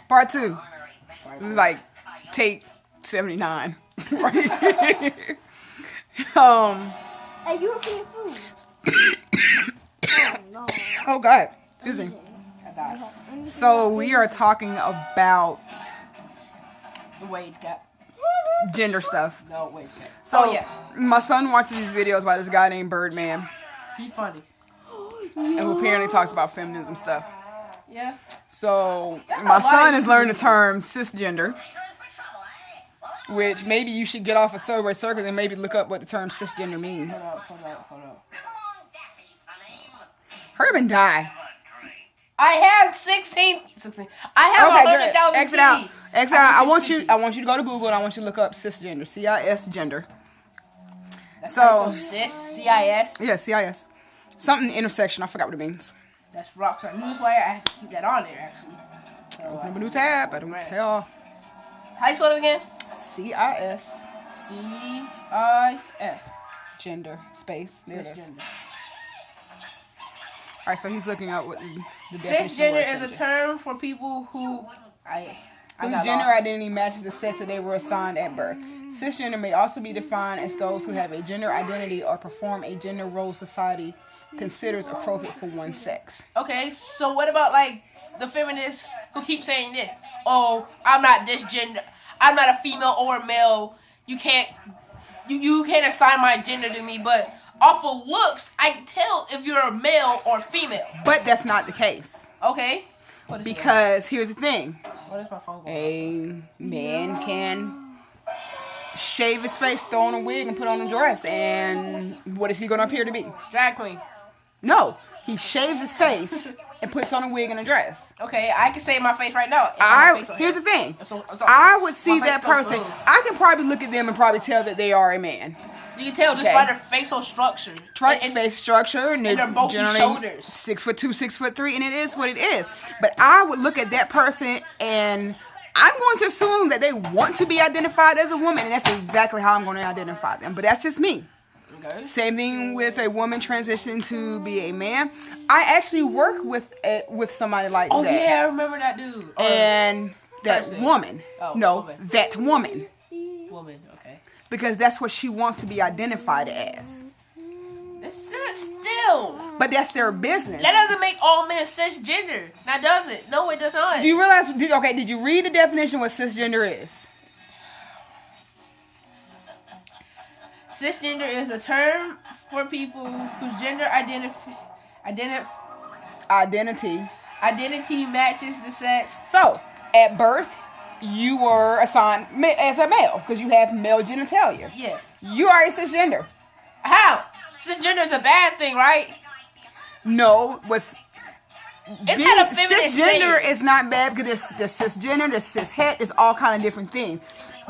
Part 2. This is like take 79. Right? Hey, you okay food? Oh, no. Oh, God. Excuse me. So, we are talking about The wage gap. gender stuff. No, wage gap. So, yeah. my son watches these videos by this guy named Birdman, He funny. who apparently talks about feminism stuff. Yeah. So, That's my a lot son of has learned the term cisgender, which maybe you should get off of Subway Circus and maybe look up what the term cisgender means. Hold up. Hurry up and die. I have 16. I have Okay, 100,000 good. Exit out. keys. Exit out. I want you to go to Google and I want you to look up cisgender. CIS gender. So, Cis, CIS. yeah, CIS. Something intersection. I forgot what it means. That's Rockstar Newswire. I have to keep that on there, actually. So, Open up a new tab. I don't care. how you spell it again? CIS CIS. gender space. There it is. Cisgender. All right, so he's looking up what the definition Cisgender was. is a term for people who Whose gender identity matches the sex that they were assigned at birth. Cisgender may also be defined as those who have a gender identity or perform a gender role society considers appropriate for one sex. Okay, so what about like the feminists who keep saying this? Oh, I'm not this gender. I'm not a female or a male. You can't assign my gender to me, but off of looks, I can tell if you're a male or female. But that's not the case. Okay. What is Because here's the thing. What is my phone going? A man can shave his face, throw on a wig, and put on a dress. And what is he going to appear to be? Drag queen. No. He shaves his face and puts on a wig and a dress. Okay, I can save my face right now. Here's the thing. I'm sorry. I would see My that face so person. blue. I can probably look at them and probably tell that they are a man. You can tell just Okay. by their facial structure. And- Face structure, and their they're bulky generally shoulders. 6'2", 6'3", and it is what it is. But I would look at that person, and I'm going to assume that they want to be identified as a woman, and that's exactly how I'm going to identify them. But that's just me. Okay. Same thing with a woman transitioning to be a man. I actually work with somebody like Oh that. yeah, I remember that dude. And that person. woman. Oh, No, woman. that woman. Woman. Okay. Because that's what she wants to be identified as. That's still. But that's their business. That doesn't make all men cisgender. Now does it? No, it does not. Do you realize? Did you read the definition of what cisgender is? Cisgender is a term for people whose gender identity matches the sex. So, at birth, you were assigned as a male because you have male genitalia. Yeah. You are a cisgender. How? Cisgender is a bad thing, right? No, It's not a feminist cisgender saying. is not bad because there's cisgender, there's cishet, it's all kind of different things.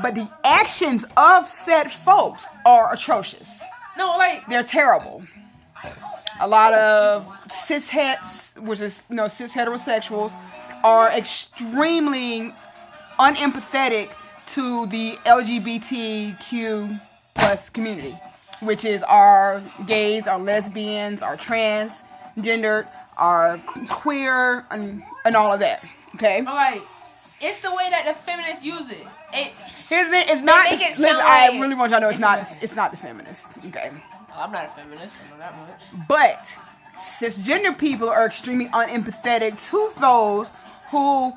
But the actions of said folks are atrocious. No, like They're terrible. A lot of cishets, which is cis heterosexuals, are extremely unempathetic to the LGBTQ plus community, which is our gays, our lesbians, our transgendered, our queer, and all of that. Okay. like it's the way that the feminists use it. Here's the thing, it's not. make it Listen, sound I like really want you to know it's it's not. a- It's not the feminist. Okay. I'm not a feminist. I know that much. But cisgender people are extremely unempathetic to those who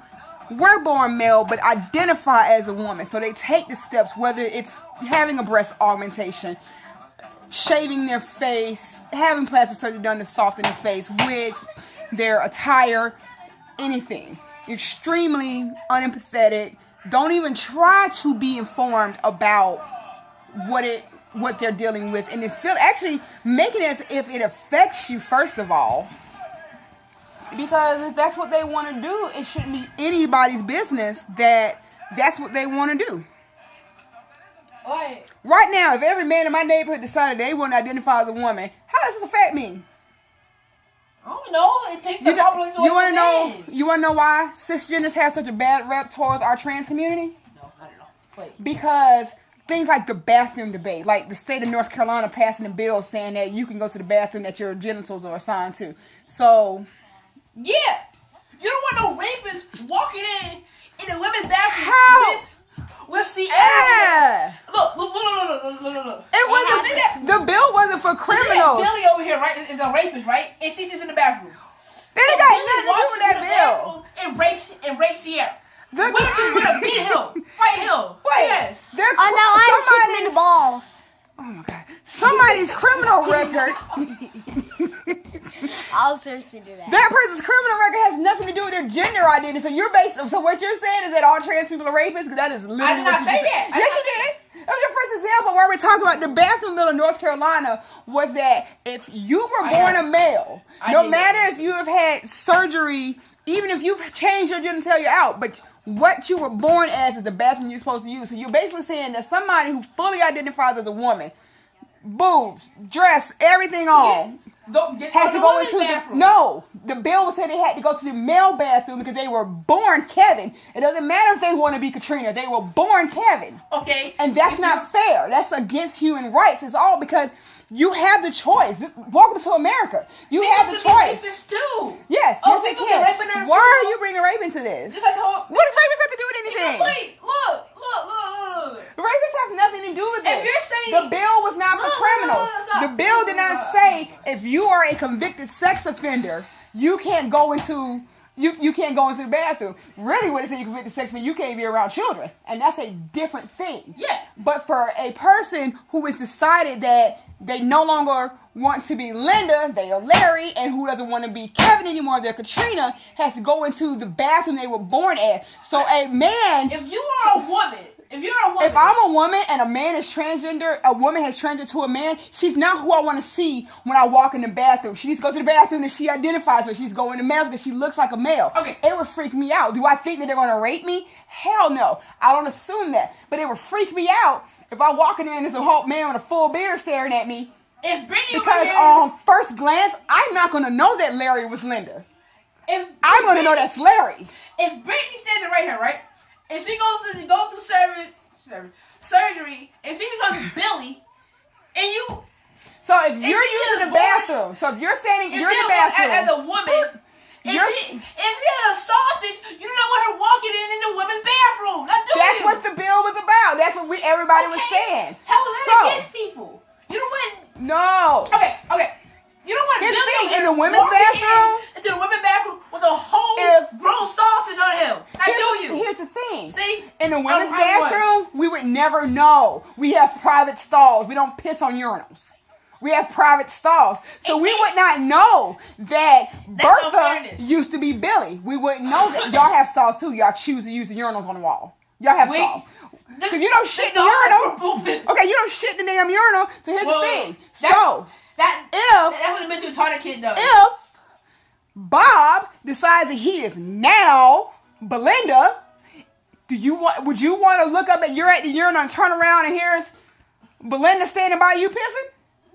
were born male but identify as a woman. So they take the steps, whether it's having a breast augmentation, shaving their face, having plastic surgery done to soften their face, wigs, their attire, anything. Extremely unempathetic. Don't even try to be informed about what they're dealing with, and actually make it as if it affects you first of all. Because if that's what they want to do, it shouldn't be anybody's business that's what they want to do. Like Right now, if every man in my neighborhood decided they want to identify as a woman, how does this affect me? I don't know. It takes the populace away You want to from know? men. You want to know why cisgenders have such a bad rep towards our trans community? No, I don't know. Wait. Because things like the bathroom debate, like the state of North Carolina passing a bill saying that you can go to the bathroom that your genitals are assigned to. So, Yeah. You don't want no rapists walking look. It wasn't. The bill wasn't for criminals. Billy over here, right, is a rapist, right? And Cece's in the bathroom. They didn't got nothing to do with that bill. And rapes Sierra. The- What did you want to beat him? Fight him. Wait, Yes. they're- Oh no, I'm kicking in the balls. Oh my god! Somebody's criminal record. I'll seriously do that. That person's criminal record has nothing to do with their gender identity. So you're based. So what you're saying is that all trans people are rapists? Because that is literally. I did not what you say just that. said. Yes, you did. That was your first example where we're talking about the bathroom bill in North Carolina was that if you were born a male, no matter if you have had surgery, even if you've changed your genitalia out, but what you were born as is the bathroom you're supposed to use. So you're basically saying that somebody who fully identifies as a woman, boobs, dress, everything on, has to go into bathroom. No, the bill said they had to go to the male bathroom because they were born Kevin. It doesn't matter if they want to be Katrina. They were born Kevin. Okay. And that's not fair. That's against human rights. It's all because you have the choice. Welcome to America. You have the choice. Rapists too. Yes, Oh, yes, they people get raped in can. their Why are food. you bringing rape into this? Just like how. What does rapists have to do with anything? Wait, look. Rapists have nothing to do with this. If you're saying the bill was not for criminals. stop. The bill did not say if you are a convicted sex offender, you can't go into you can't go into the bathroom. Really, what it said, you convicted sex offender, you can't be around children, and that's a different thing. Yeah. But for a person who has decided that they no longer want to be Linda, they are Larry, and who doesn't want to be Kevin anymore, they're Katrina, has to go into the bathroom they were born at. So a man, if you are a woman, if I'm a woman and a man is transgender, a woman has transgendered to a man, she's not who I want to see when I walk in the bathroom. She needs to go to the bathroom and she identifies with. She's going to male because she looks like a male. Okay. It would freak me out. Do I think that they're going to rape me? Hell no. I don't assume that. But it would freak me out if I walk in there and there's a whole man with a full beard staring at me. If Brittany Because on first glance, I'm not going to know that Larry was Linda. I'm going to know that's Larry. If Brittany said it right here, right? And she go through surgery, and she becomes Billy, and you. So if you're using the bathroom, so if you're standing, you're in the bathroom as a woman. If she had a sausage, you do not want her walking in the women's bathroom. That's what the bill was about. That's what everybody was saying. How was that against people? You don't want. No. Okay. You don't want Here's the Billy thing, in the women's bathroom. Into the women's bathroom with a whole grown sausage on him. Here's the thing. See? In the women's bathroom, we would never know. We have private stalls. We don't piss on urinals. We have private stalls. So we would not know that Bertha used to be Billy. We wouldn't know that. Y'all have stalls too. Y'all choose to use the urinals on the wall. Y'all have stalls. Because you don't shit in the urinal. Okay, you don't shit in the damn urinal. So here's the thing. That's what it meant to a retarded kid, though. If Bob decides that he is now Belinda, would you want to look up at you're at the urinal and turn around and here's Belinda standing by you pissing?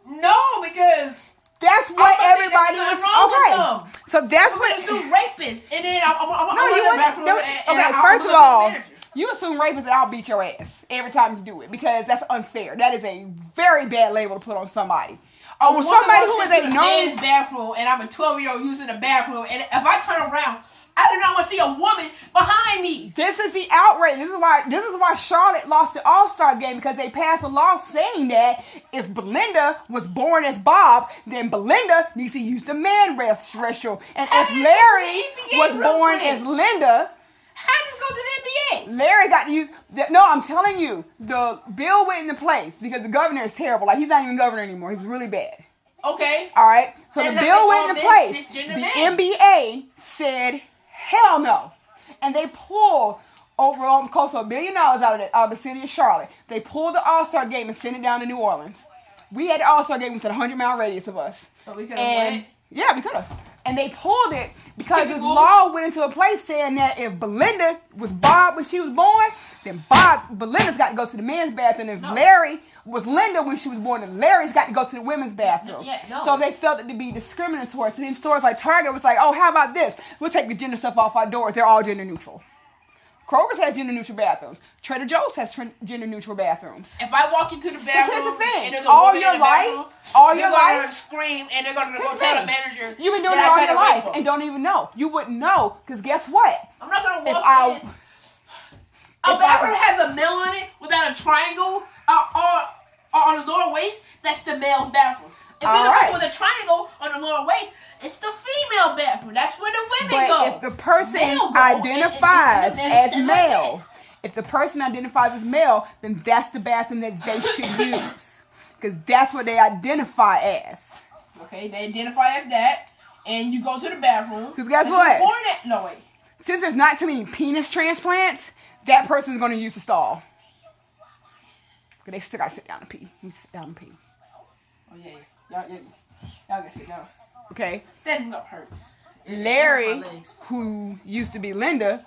No, because that's what everybody was. Okay, so that's what. Assume rapists, and then I'm first of all, you assume rapists and I'll beat your ass every time you do it because that's unfair. That is a very bad label to put on somebody. Oh, somebody who is a man's bathroom, and I'm a 12-year-old using the bathroom, and if I turn around, I do not want to see a woman behind me. This is the outrage. This is why Charlotte lost the All-Star game because they passed a law saying that if Belinda was born as Bob, then Belinda needs to use the man restroom, and if Larry was born as Linda. How does it go to the NBA? Larry got to use. No, I'm telling you, the bill went into place because the governor is terrible. Like, he's not even governor anymore. He was really bad. Okay. All right. So the bill went into place. The NBA said, hell no. And they pulled over close to $1 billion out of the city of Charlotte. They pulled the All-Star game and sent it down to New Orleans. We had the All-Star game within a 100-mile radius of us. So we could have went? Yeah, we could have. And they pulled it because this law went into a place saying that if Belinda was Bob when she was born, then Belinda's got to go to the men's bathroom. If Larry was Linda when she was born, then Larry's got to go to the women's bathroom. So they felt it to be discriminatory. So then stores like Target was like, oh, how about this? We'll take the gender stuff off our doors. They're all gender neutral. Kroger's has gender neutral bathrooms. Trader Joe's has gender neutral bathrooms. If I walk into the bathroom and there's a all woman your in the bathroom, life, they're going to scream and they're going to go tell the manager. You've been doing it all your life and don't even know. You wouldn't know because guess what? I'm not going to walk in. A bathroom has a mill on it without a triangle. on the lower waist, that's the male bathroom. If there's a person with a triangle on the lower waist, it's the female bathroom. That's where the women go. But if the person Male go, identifies and as sit male, like if the person identifies as male, then that's the bathroom that they should use. Because that's what they identify as. Okay, they identify as that, and you go to the bathroom. Because guess and what? you're born at, no, wait. Since there's not too many penis transplants, that person's going to use the stall. Because they still got to sit down and pee. You sit down and pee. Oh, yeah. Y'all gotta sit down. Okay? Standing up hurts. Larry, My legs. who used to be Linda,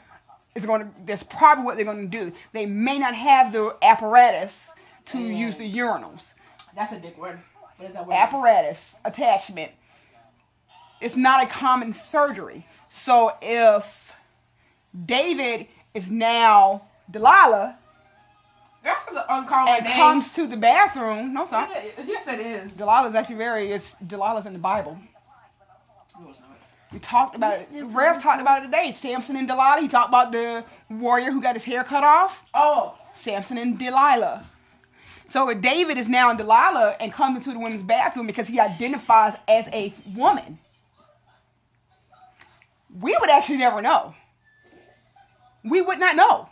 is going to. That's probably what they're going to do. They may not have the apparatus to use the urinals. That's a big word. What is that word? Apparatus attachment. It's not a common surgery. So if David is now Delilah That's an uncommon and name. comes to the bathroom, no, sorry. Yes, it is. Delilah's actually Delilah's in the Bible. No, it's not. We talked about it. Rev talked about it today. Samson and Delilah. He talked about the warrior who got his hair cut off. Oh, Samson and Delilah. So if David is now Delilah and comes into the women's bathroom because he identifies as a woman, we would actually never know. We would not know.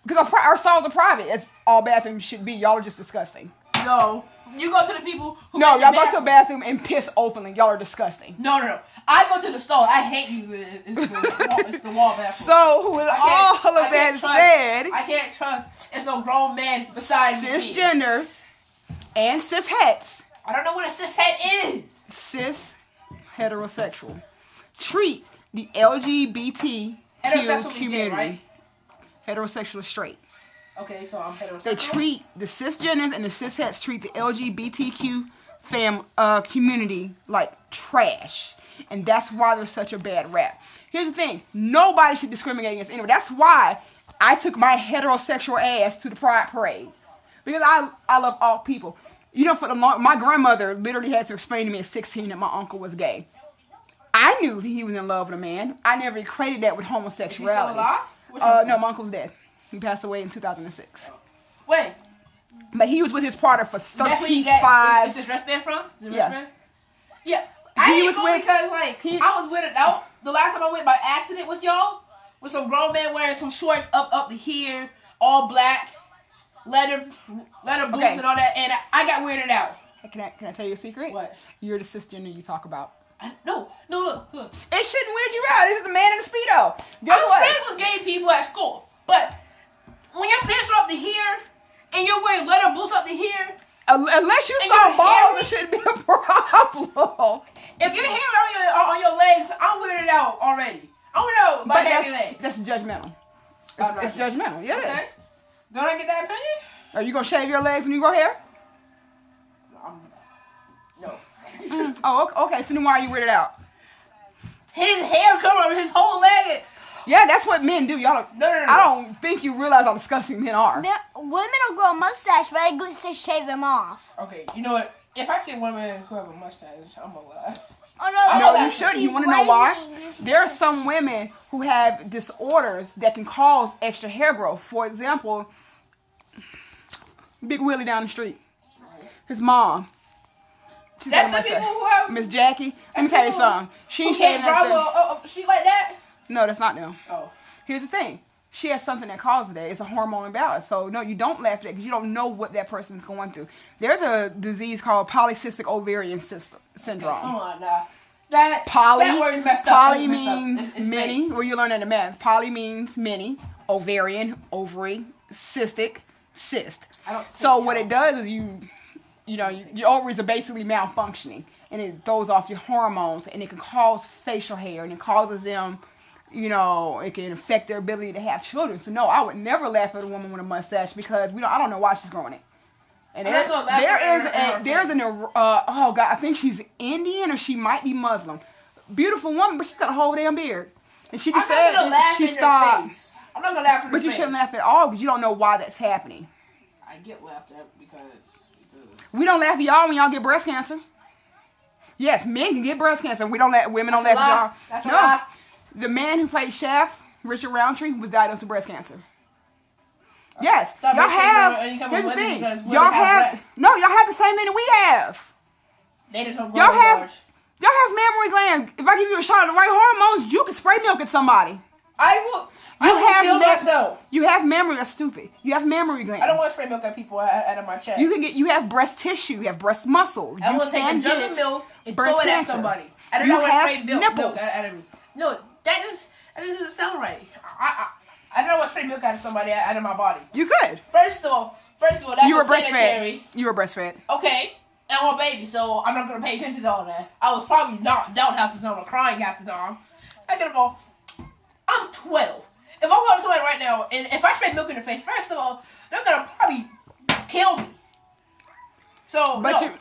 Because our stalls are private, as all bathrooms should be. Y'all are just disgusting. no. You go to the people who No, make the y'all go to a bathroom. bathroom and piss openly. Y'all are disgusting. No. I go to the stall. I hate you. It's the wall bathroom. So, with all of that said, I can't trust. It's no grown man beside me. cisgenders and cishetes, I don't know what a cishet is. cis heterosexual, treat the LGBTQ Heterosexual is gay, community. right? Heterosexual is straight. Okay, so I'm heterosexual. They treat the cisgenders and the cishetes treat the LGBTQ community like trash, and that's why they're such a bad rap. Here's the thing: nobody should discriminate against anyone. That's why I took my heterosexual ass to the Pride Parade, because I love all people. You know, my grandmother literally had to explain to me at 16 that my uncle was gay. I knew he was in love with a man. I never equated that with Is he homosexuality. still alive? What's your No, my uncle's dead. He passed away in 2006. Wait. But he was with his partner for That's where you 35. get. Is this wristband from? Is it Yeah. wristband? Yeah. I He didn't was go with- because I was with it out. The last time I went by accident with y'all was some grown man wearing some shorts up to here, all black, leather boots Okay. and all that, and I got weirded out. Can I tell you a secret? What? You're the cisgender you talk about. No, look. It shouldn't weird you out. This is the man in the Speedo. Guess I was what? friends with gay people at school, but when your pants are up to here and you're wearing leather boots up to here, Unless you And saw you're balls, hairy? it shouldn't be a problem. if your hair on your legs, I'm weirded out already. I don't know about But hairy legs. that's judgmental. I'm It's not- judgmental. Yeah, it Okay. is. Don't I get that opinion? Are you gonna shave your legs when you grow hair? No. Oh, okay. So then why are you weirded out? His hair covered over his whole leg. Yeah, that's what men do. Y'all don't. No. I don't think you realize how disgusting men are. Women will grow a mustache, but I just to shave them off. Okay, you know what? If I see women who have a mustache, I'm gonna laugh. Oh No, Oh, you shouldn't. You want to know why? There are some women who have disorders that can cause extra hair growth. For example, Big Willie down the street. His mom. She's That's got a the people mustache. who have. Miss Jackie. Let me tell you people something. She Who ain't can't shaving draw that thing. a sheet like that? No, that's not them. Oh. Here's the thing. She has something that causes that. It's a hormone imbalance. So, no, you don't laugh at that because you don't know what that person's going through. There's a disease called polycystic ovarian syndrome. Come on now. That word is messed up. Poly It's messed up. means It's many. fake. Where you learn that in math. Poly means many. Ovarian, ovary, cystic, cyst. I don't So think what so. it does is your ovaries are basically malfunctioning, and it throws off your hormones, and it can cause facial hair, and it causes them, it can affect their ability to have children. So no, I would never laugh at a woman with a mustache because I don't know why she's growing it. And I'm not gonna laugh at her. oh God, I think she's Indian or she might be Muslim. Beautiful woman, but she's got a whole damn beard. And she I'm just not said gonna that laugh she in their stopped. face. I'm not gonna laugh in But their you face. shouldn't laugh at all because you don't know why that's happening. I get laughed at because We don't laugh at y'all when y'all get breast cancer. Yes, men can get breast cancer. Women don't That's laugh a at lie. y'all. That's a No. lie. The man who played Shaft, Richard Roundtree, was diagnosed with breast cancer. Yes, Stop y'all breastfeeding have. women and you come Here's the with women thing. because women Y'all have have. breasts. No, y'all have the same thing that we have. They just don't Y'all grow have. large. Y'all have mammary glands. If I give you a shot of the right hormones, you can spray milk at somebody. I will kill myself. You have mammary. That's stupid. You have mammary glands. I don't want to spray milk at people out of my chest. You can get. You have breast tissue. You have breast muscle. I You want to take a can jug get of milk and breast throw it at cancer. somebody. I don't You know what have spray milk nipples. out of me. No, that doesn't sound right. I don't know what spray milk out of somebody out of my body. You could. First of all, that's You were unsanitary. breastfed. You were breastfed. Okay, and I'm a baby, so I'm not gonna pay attention to all that. I was probably knocked out half the time or crying half the time. Second of all, I'm 12. If I walk to somebody right now, and if I spray milk in the face, first of all, they're gonna probably kill me. So, But no. you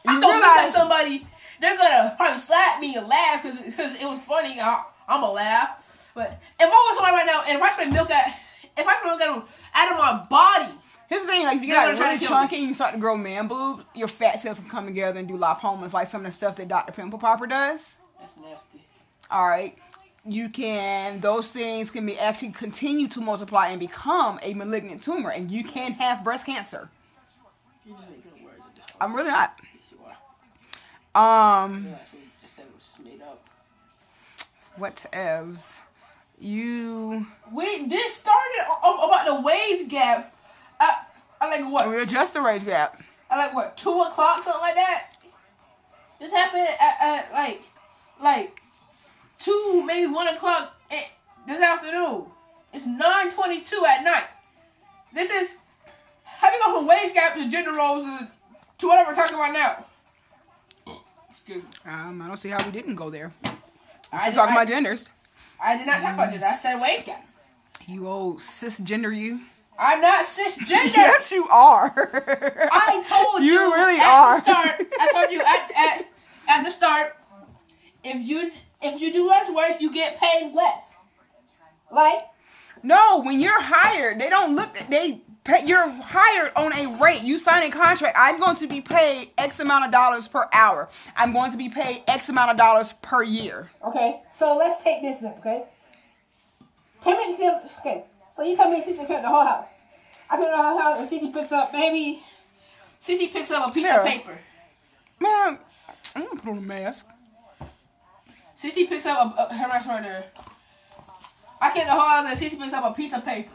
I don't look at realize somebody, they're gonna probably slap me and laugh because it was funny. I'm gonna laugh. But if I want somebody right now, and if I spray milk out of my body, here's the thing, like if you They're got gonna try really to kill chunky and you start to grow man boobs, your fat cells can come together and do lipomas, like some of the stuff that Dr. Pimple Popper does. that's nasty. All right. Those things can be actually continue to multiply and become a malignant tumor, and you can have breast cancer. You just make good words at this point. I'm really not. Yes, you are. Um, That's what you just said. It was just made up. what else? This started about the wage gap. I like what? We adjust the raise gap. At like what, 2 o'clock, something like that. This happened at like 2, maybe 1 o'clock this afternoon. It's 9:22 at night. This is having gone from wage gap to gender roles to whatever we're talking about now. Excuse me. I don't see how we didn't go there. I We're talking about genders. I did not talk about this. I said wage gap. You old cisgender, you. I'm not cisgender. Yes, you are. I told you. You really at are. The start, I told you at the start. If you do less work, you get paid less. Like No, when you're hired, they don't look. You're hired on a rate. You sign a contract. I'm going to be paid X amount of dollars per hour. I'm going to be paid X amount of dollars per year. okay, so let's take this then. Okay, okay. So you tell me Cece cleaned the whole house. I clean the whole house, and Cece picks up a piece Sarah. of paper. Man, I'm gonna put on a mask. Cece picks up her mask right there. I clean the whole house, and Cece picks up a piece of paper.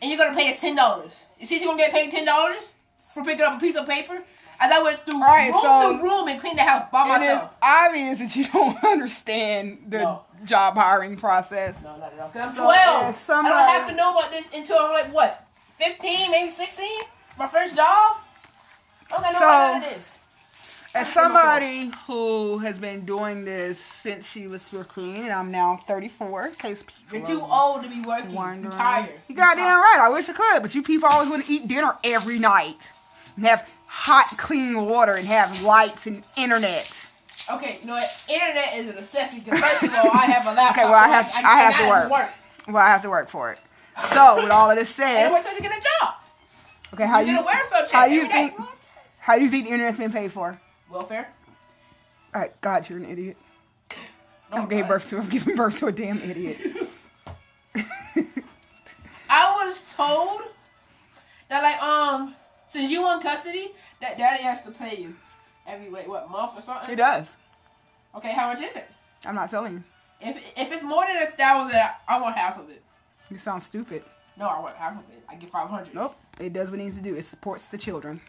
And you're gonna pay us $10. Is Cece gonna get paid $10 for picking up a piece of paper? As I went through Alright, room so to room and cleaned the house by It is myself. obvious that you don't understand the No. job hiring process. No, not at all. Because I'm So, 12. yeah, I somebody- don't have to know about this until I'm like, what, 15, maybe 16? My first job? I don't got no So- idea what it is. As somebody who has been doing this since she was 15, and I'm now 34, in case people You're too are old to be working. You're wondering. tired. You goddamn right. I wish I could, but you people always want to eat dinner every night and have hot, clean water and have lights and internet. Okay, you know what? Internet is a necessity because first of all, I have a laptop. Okay, well, I have to cannot work. Well, I have to work for it. So, with all of this And said, wait till you get a job. okay, how You you get a welfare check how you every day. think how do you think the internet's been paid for? Welfare? All right, God, you're an idiot. Oh, I'm giving birth to a damn idiot. I was told that since you in custody, that daddy has to pay you every month or something. It does. Okay, how much is it? I'm not telling you. If it's more than 1,000, I want half of it. You sound stupid. No, I want half of it. I get 500. Nope. It does what it needs to do. It supports the children.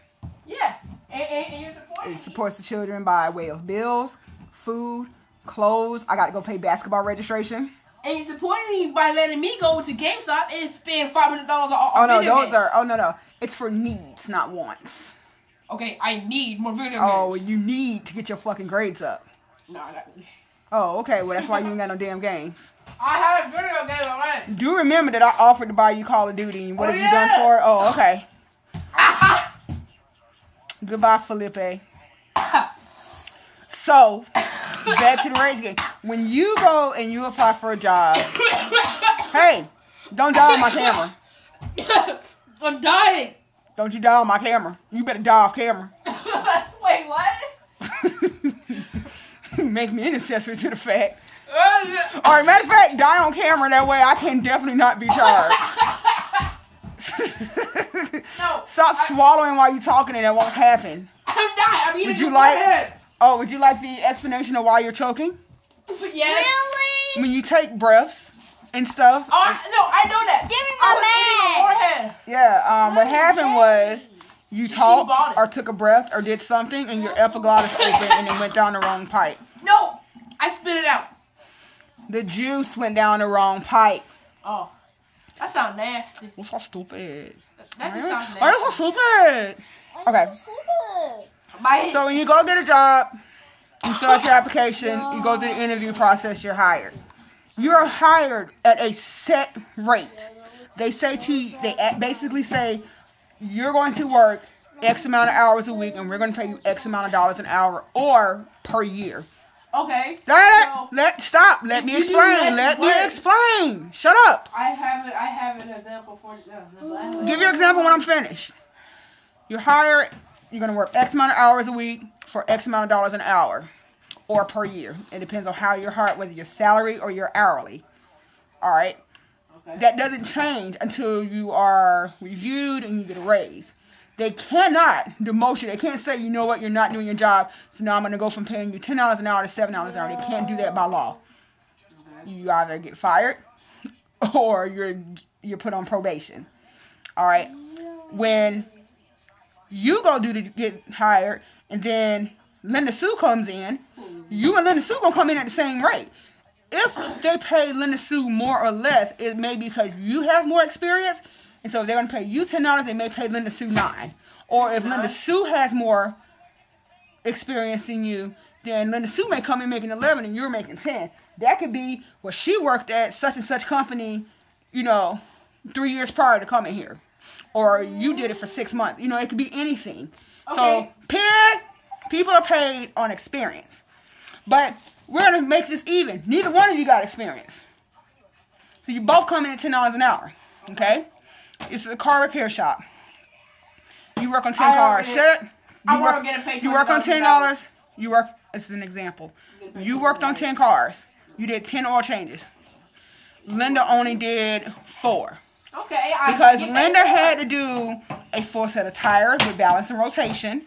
Yeah, and you're supporting. It supports the children by way of bills, food, clothes. I got to go pay basketball registration. And you're supporting me by letting me go to GameStop and spend $500 on Oh no, video those games. are. Oh no. It's for needs, not wants. Okay, I need more video Oh, games. you need to get your fucking grades up. No, not really. Oh, okay. Well, that's why you ain't got no damn games. I have video games already. Do remember that I offered to buy you Call of Duty. And what Oh, have you done yeah. for it? Oh, okay. Goodbye, Felipe. So, back to the rage game. When you go and you apply for a job, hey, don't die on my camera. I'm dying. Don't you die on my camera. You better die off camera. Wait, what? Make me an accessory to the fact. All right, matter of fact, die on camera. That way I can definitely not be charged. No. Stop swallowing while you're talking and that won't happen. I'm dying. I'm eating Would you your like? forehead. Oh, would you like the explanation of why you're choking? Yes. Really? When you take breaths and stuff. Oh, I know that. Give me I my was eating your forehead. Yeah. What happened was you bought talked it. or took a breath or did something and your epiglottis opened and it went down the wrong pipe. No, I spit it out. The juice went down the wrong pipe. Oh, that sounds nasty. What's so stupid? That just sounds Why nasty. is so stupid? Okay. My So when you go get a job, you fill out your application, you go through the interview process, you're hired. You're hired at a set rate. They say to you, they basically say, you're going to work X amount of hours a week and we're going to pay you X amount of dollars an hour or per year. okay. Stop. Let me you do explain. less Let me work. explain. Shut up. I have an example for that. Give you an example when I'm finished. You're hired, you're going to work X amount of hours a week for X amount of dollars an hour or per year. It depends on how you're hired, whether you're salary or you're hourly. All right? Okay. That doesn't change until you are reviewed and you get a raise. They cannot demote you. They can't say, you know what, you're not doing your job, so now I'm going to go from paying you $10 an hour to $7 an hour. They can't do that by law. You either get fired or you're put on probation. All right? When you go get hired and then Linda Sue comes in, you and Linda Sue going to come in at the same rate. If they pay Linda Sue more or less, it may be because you have more experience. And so if they're going to pay you $10, they may pay Linda Sue $9. Or if Linda Sue has more experience than you, then Linda Sue may come in making 11 and you're making 10. That could be where she worked at such and such company, 3 years prior to coming here. Or you did it for 6 months. It could be anything. Okay. So, people are paid on experience. But we're going to make this even. Neither one of you got experience. So you both come in at $10 an hour. Okay? It's a car repair shop. You work on 10 cars. You work on $10. This is an example. You worked on 10 cars. You did 10 oil changes. Linda only did 4. Okay. Because Linda had to do a full set of tires with balance and rotation,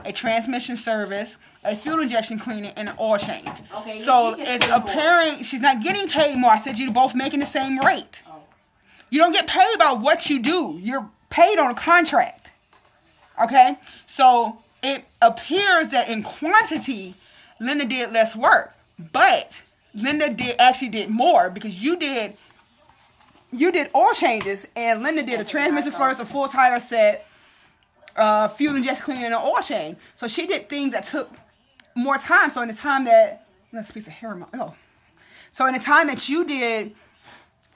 a transmission service, a fuel injection cleaning, and an oil change. Okay. So it's apparent she's not getting paid more. I said you're both making the same rate. Oh. You don't get paid by what you do. You're paid on a contract. Okay? So it appears that in quantity, Linda did less work. But Linda actually did more because you did oil changes and Linda did a transmission first, a full tire set, fuel injection cleaning, and an oil change. So she did things that took more time. So in the time that that's a piece of hair in my So in the time that you did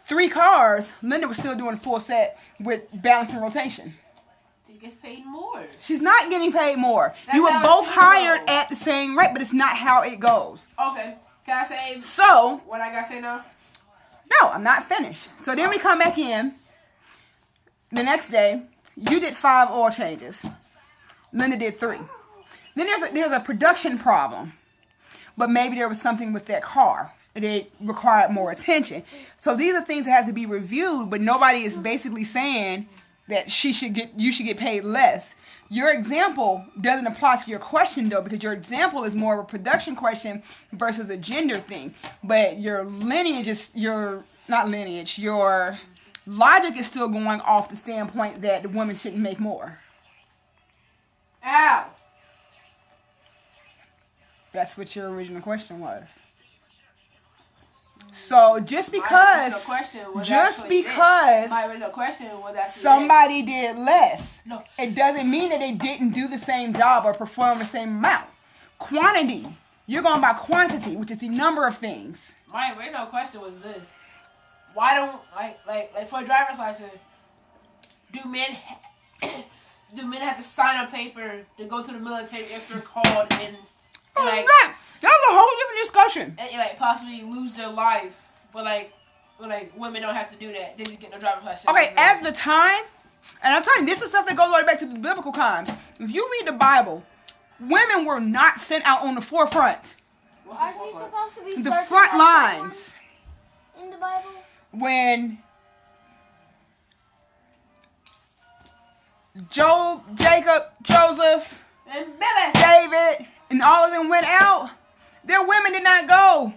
3 cars, Linda was still doing a full set with balance and rotation. She gets paid more. She's not getting paid more. That's You were how both it hired goes. at the same rate, but it's not how it goes. Okay. Can I say So what I gotta say now? no, I'm not finished. So then we come back in. The next day, you did 5 oil changes. Linda did 3. Then there's a production problem. But maybe there was something with that car. It required more attention. So these are things that have to be reviewed, but nobody is basically saying that you should get paid less. Your example doesn't apply to your question though, because your example is more of a production question versus a gender thing. But your your logic is still going off the standpoint that the women shouldn't make more. Ow. That's what your original question was. So just because my original question was actually somebody did less, No. it doesn't mean that they didn't do the same job or perform the same amount. Quantity, you're going by quantity, which is the number of things. My original question was this: why don't like for a driver's license, do men have to sign a paper to go to the military if they're called and like That's a whole different discussion. and like possibly lose their life, but women don't have to do that. They just get their driver's license. Okay, at the time, and I'm telling you, this is stuff that goes all the way back to the biblical times. If you read the Bible, women were not sent out on the forefront. What's the Aren't you forefront? supposed to be The searching front out lines. someone in the Bible? When Job, Jacob, Joseph, And Billy. David, and all of them went out. Their women did not go.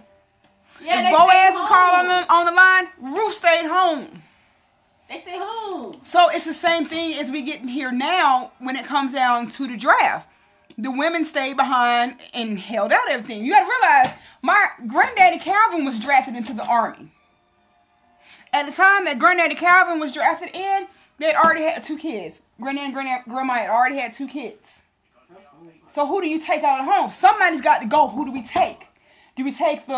Yeah, If they Boaz stayed was home. called on the line, Ruth stayed home. They stay home. So it's the same thing as we get here now when it comes down to the draft. The women stayed behind and held out everything. You got to realize, my granddaddy Calvin was drafted into the army. At the time that granddaddy Calvin was drafted in, they had already had 2 kids. Granddad and grandma had already had 2 kids. So who do you take out of the home? Somebody's got to go. Who do we take? Do we take the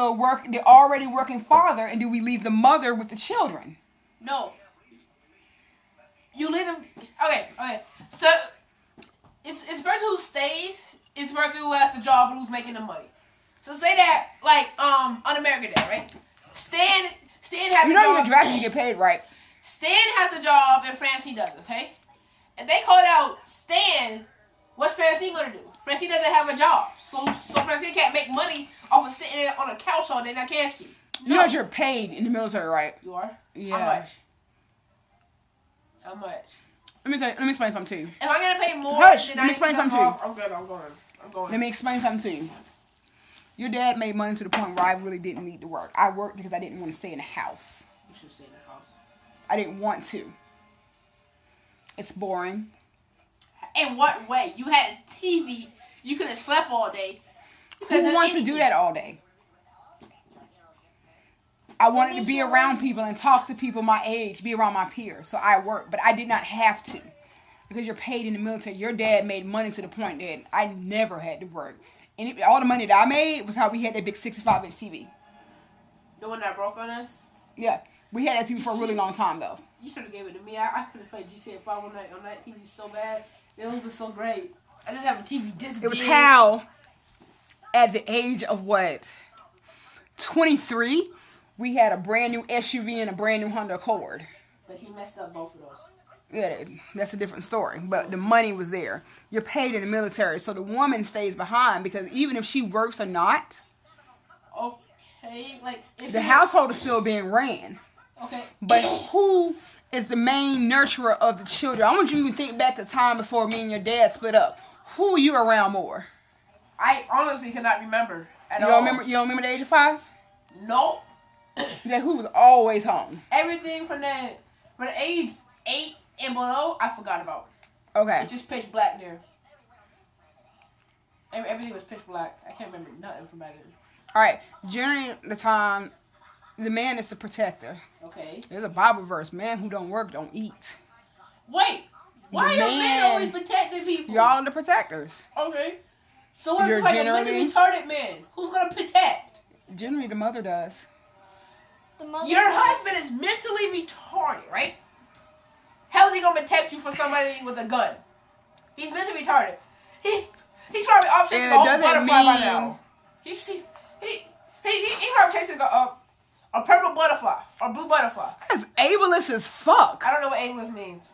already working father, and do we leave the mother with the children? No. You leave them. Okay. So it's the person who stays. It's the person who has the job and who's making the money. So say that like on American Day, right? Stan has You a job. don't even draft you get paid, right? Stan has a job and Francine doesn't. Okay. And they called out Stan. What's Francine gonna do? Francine doesn't have a job, so Francine can't make money off of sitting there on a couch all day, not can she? You know that you're paid in the military, right? You are? Yeah. How much? How much? Let me explain something to you. If I'm gonna pay more, Hush, then let me I explain need to something to come off. I'm going. Let me explain something to you. Your dad made money to the point where I really didn't need to work. I worked because I didn't want to stay in the house. You should stay in the house. I didn't want to. It's boring. In what way? You had a TV. You could have slept all day. Who wants to do that all day? I wanted to be around people and talk to people my age, be around my peers. So I worked, but I did not have to. Because you're paid in the military. Your dad made money to the point that I never had to work. And all the money that I made was how we had that big 65-inch TV. The one that broke on us? Yeah. We had that TV for a really long time, though. You should have gave it to me. I could have played GTA 5 on that TV so bad. It would have been so great. I just have a TV this big. It was how, at the age of 23, we had a brand new SUV and a brand new Honda Accord. But he messed up both of those. Yeah, that's a different story. But the money was there. You're paid in the military, so the woman stays behind because even if she works or not, okay, like if the household is still being ran. Okay. But who is the main nurturer of the children? I want you to even think back to the time before me and your dad split up. Who were you around more? I honestly cannot remember at You all. don't remember the age of 5? Nope. Yeah, who was always home? Everything from the age 8 and below, I forgot about. Okay. It's just pitch black there. Everything was pitch black. I can't remember nothing from back then. All right. During the time, the man is the protector. Okay. There's a Bible verse: "Man who don't work don't eat." Wait. Why The are men man- always protecting people? Y'all are the protectors. Okay. So what's You're like a generally- mentally retarded man? Who's gonna protect? Generally, the mother does. The mother Your husband is mentally retarded, right? How's he gonna protect you from somebody with a gun? He's mentally retarded. He's probably off chasing And a it whole doesn't butterfly by mean- now. He's probably chasing a purple butterfly or blue butterfly. That's ableist as fuck. I don't know what ableist means.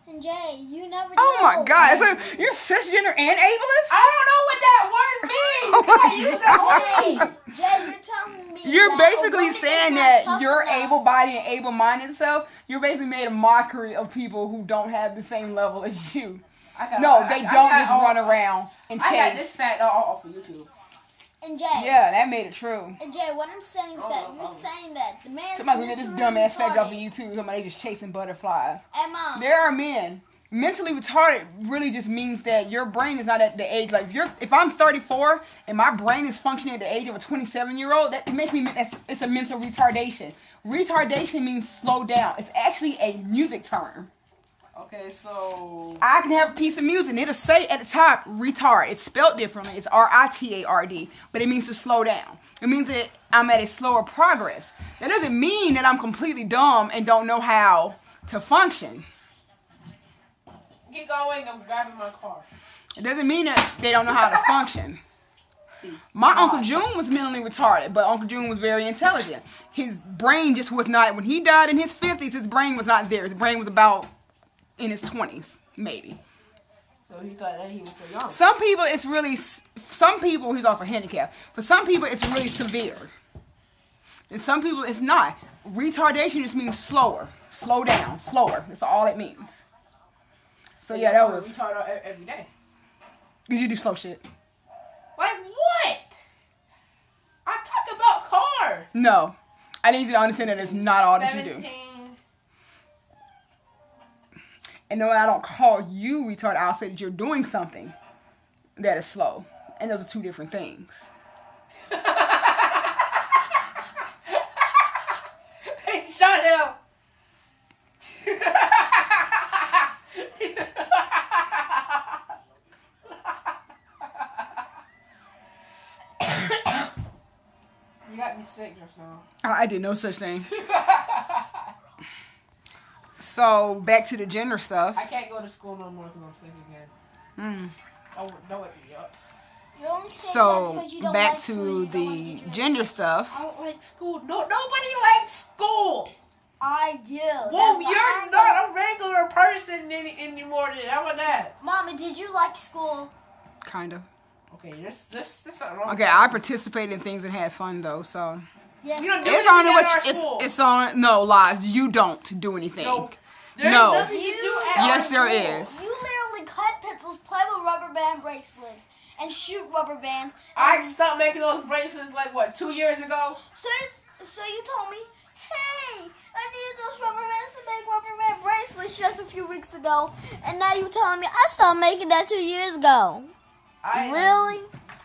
And Jay, you never Oh know. my god! So you're cisgender and ableist? I don't know what that word means. Oh You can't my use that God. word. Jay, you're telling me You're that a basically woman is saying not that tough your enough. able-bodied and able-minded self, you're basically made a mockery of people who don't have the same level as you. They don't just run around and I got this chase. fact all off of YouTube. And Jay, Yeah, that made it true. and Jay, what I'm saying is that you're saying that the man. Somebody's gonna get this dumbass fact off of YouTube. Somebody just chasing butterflies. And Mom, There are men. Mentally retarded really just means that your brain is not at the age like if I'm 34 and my brain is functioning at the age of a 27-year-old, that makes me it's a mental retardation. Retardation means slow down. It's actually a music term. Okay, so I can have a piece of music and it'll say at the top retard. It's spelled differently. It's RITARD, but it means to slow down. It means that I'm at a slower progress. That doesn't mean that I'm completely dumb and don't know how to function. keep going. I'm grabbing my car. It doesn't mean that they don't know how to function. My Uncle June was mentally retarded, but Uncle June was very intelligent. His brain just was not, when he died in his 50s, his brain was not there. His brain was about in his 20s, maybe. So he thought that he was so young. Some people, he's also handicapped. For some people, it's really severe. And some people, it's not. Retardation just means slower. Slow down. Slower. That's all it means. So yeah, that was retarded every day. because you do slow shit. Like what? I talk about cars. No, I need you to understand that it's not all that you do. 17. And no, I don't call you retarded. I'll say that you're doing something that is slow, and those are two different things. Hey, shut him. You got me sick just now. I did no such thing. So back to the gender stuff. I can't go to school no more because I'm sick again. Oh, don't wake me up. You don't say that So because you don't back like school, to you don't the want to do gender I stuff. don't like school. No, nobody likes school. I do. Well, That's why you're I'm not a regular person anymore. Then how about that? Mommy, did you like school? Kind of. Okay, this not wrong. Okay, I participated in things and had fun though. So Yes. You don't do it's anything on at what our it's school. it's on. No lies. You don't do anything. No. There's No. nothing you do at Yes, our there school. is. You literally cut pencils, play with rubber band bracelets, and shoot rubber bands. I stopped making those bracelets like what 2 years ago. So you told me, hey, I needed those rubber bands to make rubber band bracelets just a few weeks ago, and now you telling me I stopped making that 2 years ago. Really?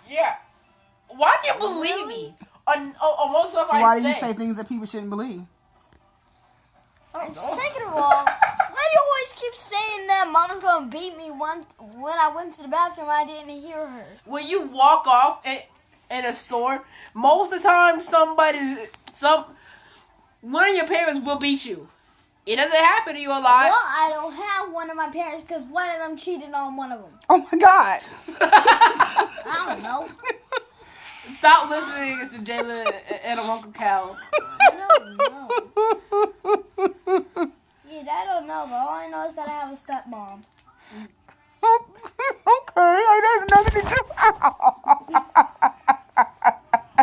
Yeah. Why do you believe me? On most of I Why say. do you say things that people shouldn't believe? I don't And know. second of all, why do you always keep saying that Mama's gonna beat me when I went to the bathroom? I didn't hear her. When you walk off in a store, most of the time one of your parents will beat you. It doesn't happen to you a lot. Well, I don't have one of my parents because one of them cheated on one of them. Oh my God. I don't know. Stop listening to Jayla and Uncle Cal. I don't know. Yeah, I don't know, but all I know is that I have a stepmom. Okay, there's nothing to do.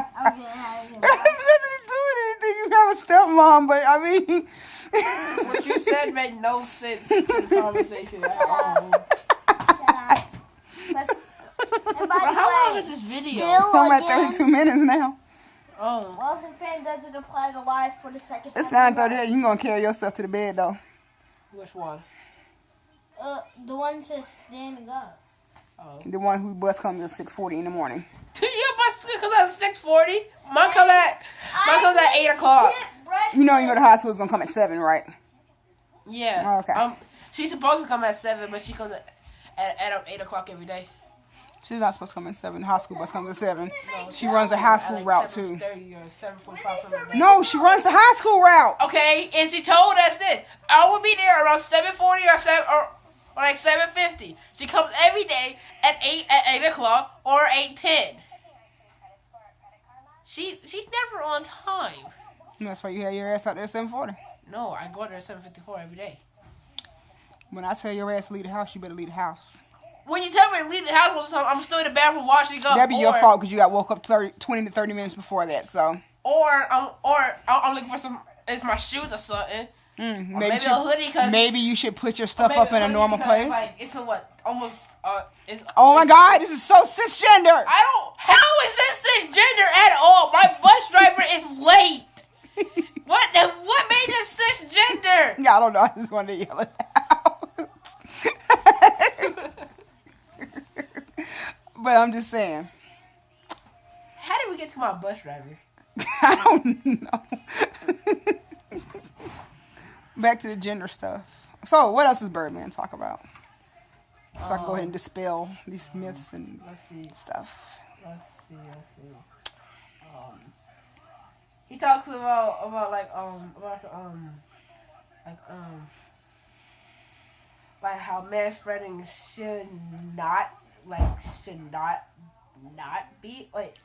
There's nothing to do with anything. You have a stepmom, but I mean. What you said made no sense in the conversation at all. And by Bro, the how long way, is this video? Bill I'm at again. 32 minutes now. Oh. Well, if the fan doesn't apply to life for the second time. It's 9:38. You gonna carry yourself to the bed though. Which one? The one that says standing up. Oh. The one whose bus comes at 6:40 in the morning. Your bus comes at 6:40. Mine comes at 8 o'clock. You know you go to high school is gonna come at 7, right? Yeah. Oh, okay. She's supposed to come at 7, but she comes at 8 o'clock every day. She's not supposed to come at 7. High school bus comes at 7. No, She runs a high school at route too. 7:30 or 7:45. something like that. No, she runs the high school route. Okay, and she told us this. I will be there around 7:40 or like 7:50. She comes every day at 8 o'clock or 8:10. She's never on time. That's why you had your ass out there at 7:40. No, I go there at 7:54 every day. When I tell your ass to leave the house, you better leave the house. When you tell me to leave the house most of the time, I'm still in the bathroom washing up. That'd be your fault because you got woke up 20 to 30 minutes before that. So Or I'm looking for some. It's my shoes or something. maybe maybe a hoodie 'cause- maybe you should put your stuff Maybe up in a hoodie normal because, place. Like, it's been what almost. It's, Oh my God, this is so cisgender. I don't. How is this cisgender at all? My bus driver is late. What made this cisgender? Yeah, I don't know. I just wanted to yell it out. But I'm just saying. How did we get to my bus driver? I don't know. Back to the gender stuff. So, what else does Birdman talk about? So I can go ahead and dispel these myths and Let's see. stuff. Let's see. He talks about like how man spreading should not be like.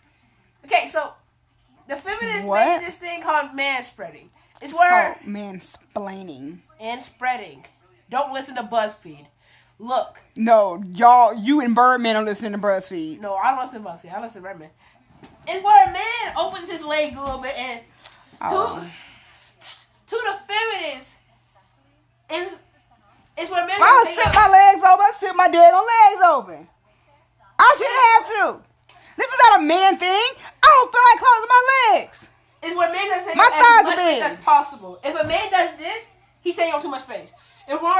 Okay, so the feminists What? made this thing called man spreading. It's It's where called mansplaining. and spreading. Don't listen to BuzzFeed. Look, No, y'all, you and Birdman are listening to BuzzFeed. no, I don't listen to BuzzFeed. I listen to Redman. It's where a man opens his legs a little bit and Oh. to the feminist is where men I would say, set my legs sit my daggone legs open. I shouldn't have to. This is not a man thing. I don't feel like closing my legs. It's what men does say My as thighs much are big. space as possible. If a man does this, he's taking up too much space. If we're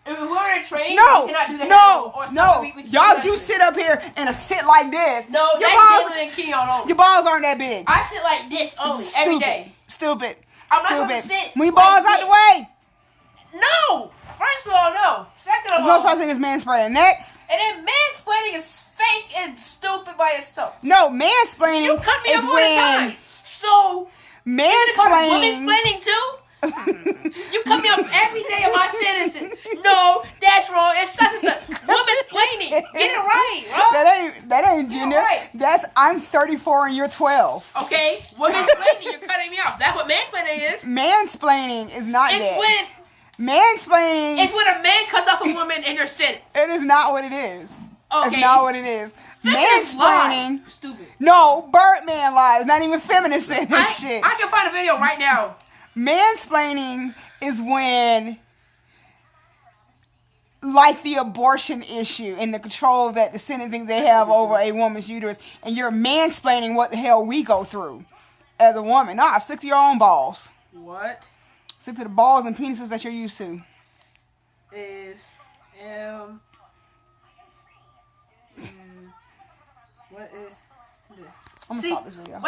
in a train, No, we cannot do that. no, or no. something. We Y'all cannot do it. sit up here and a sit like this. No, your that's balls, Dylan and Keon only. your balls aren't that big. I sit like this only every day. Stupid. I'm not Stupid. supposed to sit Move your like balls out this. the way. No. First of all, no. Second of There's no all, such thing as mansplaining. Next. and then mansplaining is fake and stupid by itself. No, mansplaining You cut me is off all the when time. So is it called mansplaining. women's too? You cut me off every day of my sentences. No, that's wrong. It's such and such. Women's planning. Get it right, bro. That ain't gender. right. That's I'm 34 and you're 12. Okay, women's planning. You're cutting me off. That's what mansplaining is. Mansplaining is not It's that. when Mansplaining. when a man cuts off a woman in your sentence. It is not what it is. Okay. It's not what it is. Feminists Mansplaining. lie. Stupid. No, Birdman lies. Not even feminists saying that shit. I can find a video right now. Mansplaining is when, like the abortion issue and the control that the Senate thinks they have over a woman's uterus, and you're mansplaining what the hell we go through as a woman. Nah, stick to your own balls. What Stick to the balls and penises that you're used to. is what is I'm gonna See, stop this video. wait.